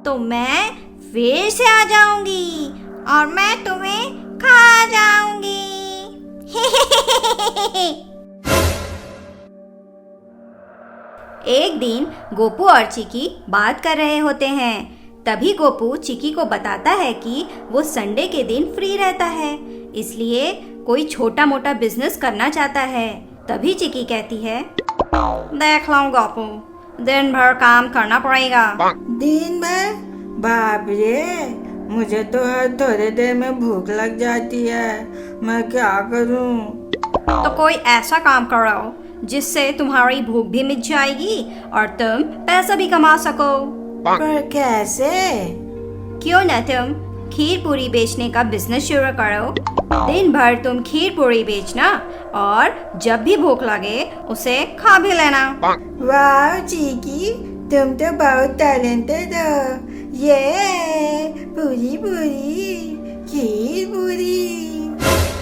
तो मैं फिर से आ जाऊंगी और मैं तुम्हें खा जाऊंगी। एक दिन गोपू और चिकी बात कर रहे होते हैं। तभी गोपू चिकी को बताता है कि वो संडे के दिन फ्री रहता है, इसलिए कोई छोटा मोटा बिजनेस करना चाहता है। तभी चिकी कहती है, देख लो गोपू, दिन भर काम करना पड़ेगा। दिन भर? बाप रे, मुझे तो हर थोड़ी देर में भूख लग जाती है, मैं क्या करूं? तो कोई ऐसा काम करो जिससे तुम्हारी भूख भी मिट जाएगी और तुम पैसा भी कमा सको। पर कैसे? क्यों न तुम खीर पूरी बेचने का बिजनेस शुरू करो। दिन भर तुम खीर पूरी बेचना और जब भी भूख लगे उसे खा भी लेना। वाह चिकी, तुम तो बहुत टैलेंटेड हो। ये पूरी पूरी, खीर पूरी।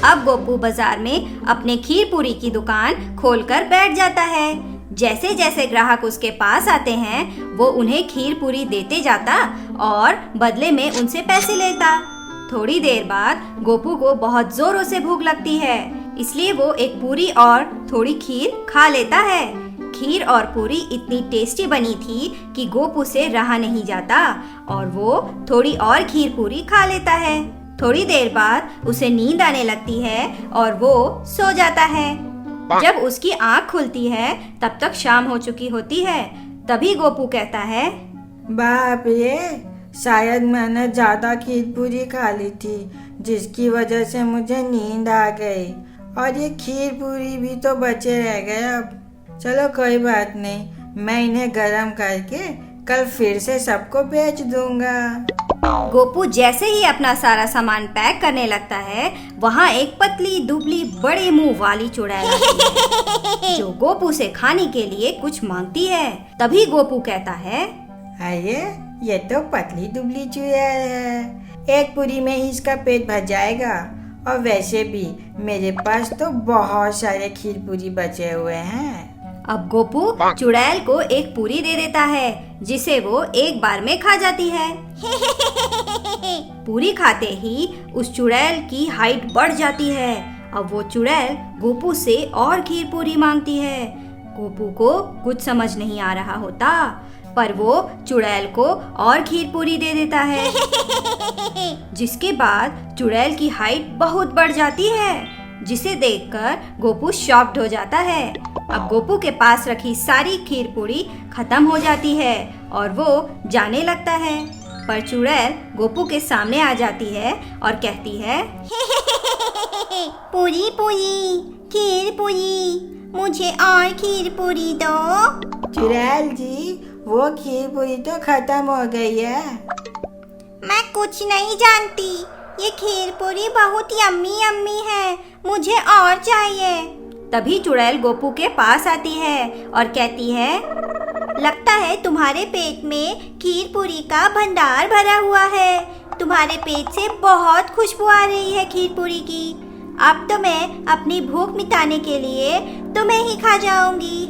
अब गोपू बाजार में अपने खीर पूरी की दुकान खोलकर बैठ जाता है। जैसे जैसे ग्राहक उसके पास आते हैं वो उन्हें खीर पूरी देते जाता और बदले में उनसे पैसे लेता। थोड़ी देर बाद गोपू को बहुत जोरों से भूख लगती है, इसलिए वो एक पूरी और थोड़ी खीर खा लेता है। खीर और पूरी इतनी टेस्टी बनी थी कि गोपू से रहा नहीं जाता और वो थोड़ी और खीर पूरी खा लेता है। थोड़ी देर बाद उसे नींद आने लगती है और वो सो जाता है। जब उसकी आँख खुलती है तब तक शाम हो चुकी होती है। तभी गोपू कहता है, बाप रे, शायद मैंने ज्यादा खीर पूरी खा ली थी जिसकी वजह से मुझे नींद आ गई और ये खीर पूरी भी तो बचे रह गए। अब चलो कोई बात नहीं, मैं इन्हें गरम करके कल फिर से सबको बेच दूंगा। गोपू जैसे ही अपना सारा सामान पैक करने लगता है, वहाँ एक पतली दुबली बड़े मुंह वाली चुड़ैल आती है जो गोपू से खाने के लिए कुछ मांगती है। तभी गोपू कहता है, अरे ये तो पतली दुबली चुड़ैल है, एक पूरी में ही इसका पेट भर जाएगा और वैसे भी मेरे पास तो बहुत सारे खीर पूरी बचे हुए हैं। अब गोपू चुड़ैल को एक पूरी दे देता है जिसे वो एक बार में खा जाती है। पूरी खाते ही उस चुड़ैल की हाइट बढ़ जाती है। अब वो चुड़ैल गोपू से और खीर पूरी मांगती है। गोपू को कुछ समझ नहीं आ रहा होता, पर वो चुड़ैल को और खीर पूरी दे देता है। जिसके बाद चुड़ैल की हाइट बहुत बढ़ जाती है, जिसे देखकर गोपू शॉक्ड हो जाता है। अब गोपू के पास रखी सारी खीर पूरी खत्म हो जाती है और वो जाने लगता है, पर चुड़ैल गोपू के सामने आ जाती है और कहती है, पूरी पूरी, खीर पूरी, मुझे और खीर पूरी दो। चुड़ैल जी, वो खीर पूरी तो खत्म हो गई है। मैं कुछ नहीं जानती, ये खीर पूरी बहुत यम्मी यम्मी है, मुझे और चाहिए। तभी चुड़ैल गोपू के पास आती है और कहती है, लगता है तुम्हारे पेट में खीर पूरी का भंडार भरा हुआ है। तुम्हारे पेट से बहुत खुशबू आ रही है खीर पूरी की। अब तो मैं अपनी भूख मिटाने के लिए तुम्हें ही खा जाऊंगी।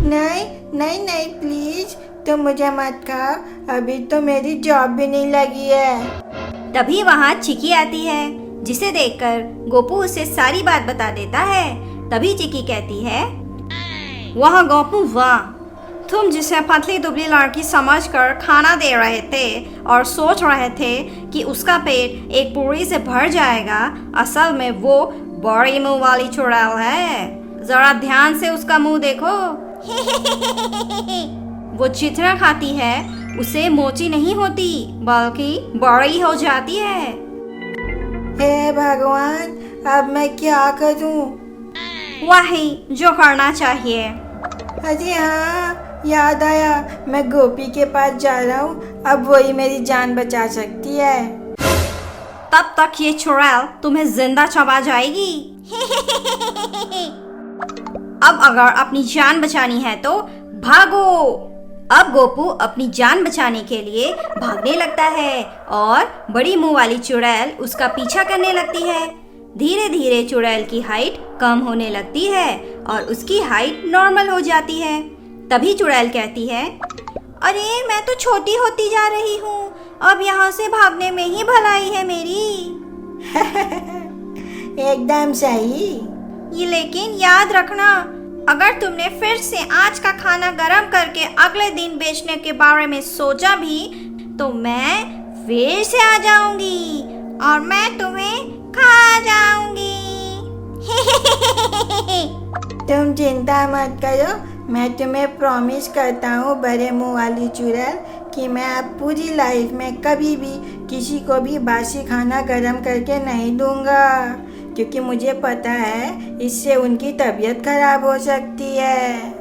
नहीं नहीं नहीं, प्लीज तुम मुझे मत खाओ, अभी तो मेरी जॉब भी नहीं लगी है। तभी वहाँ चिकी आती है, जिसे देखकर गोपू उसे सारी बात बता देता है। तभी चिकी कहती है, वाह गोपू वाह, तुम जिसे पतली दुबली लड़की समझकर खाना दे रहे थे और सोच रहे थे कि उसका पेट एक पूरी से भर जाएगा, असल में वो बड़ी मुंह वाली चुड़ैल है। जरा ध्यान से उसका मुंह देखो। वो जितना खाती है उसे मोची नहीं होती, बल्कि बड़ी हो जाती है। हे भगवान, अब मैं क्या करूं? वही जो करना चाहिए। अरे हाँ, याद आया, मैं गोपी के पास जा रहा हूँ, अब वही मेरी जान बचा सकती है। तब तक ये चुड़ैल तुम्हें जिंदा चबा जाएगी। अब अगर अपनी जान बचानी है तो भागो। अब गोपू अपनी जान बचाने के लिए भागने लगता है और बड़ी मुंह वाली चुड़ैल उसका पीछा करने लगती है। धीरे धीरे चुड़ैल की हाइट कम होने लगती है और उसकी हाइट नॉर्मल हो जाती है। तभी चुड़ैल कहती है, अरे मैं तो छोटी होती जा रही हूँ, अब यहाँ से भागने में ही भलाई है मेरी। एकदम सही। ये लेकिन याद रखना, अगर तुमने फिर से आज का खाना गरम करके अगले दिन बेचने के बारे में सोचा भी तो मैं फिर से आ जाऊंगी और मैं तुम्हें खा जाऊंगी। तुम चिंता मत करो, मैं तुम्हें प्रॉमिस करता हूँ बड़े मुंह वाली चुड़ैल कि मैं अब पूरी लाइफ में कभी भी किसी को भी बासी खाना गरम करके नहीं दूंगा, क्योंकि मुझे पता है इससे उनकी तबीयत खराब हो सकती है।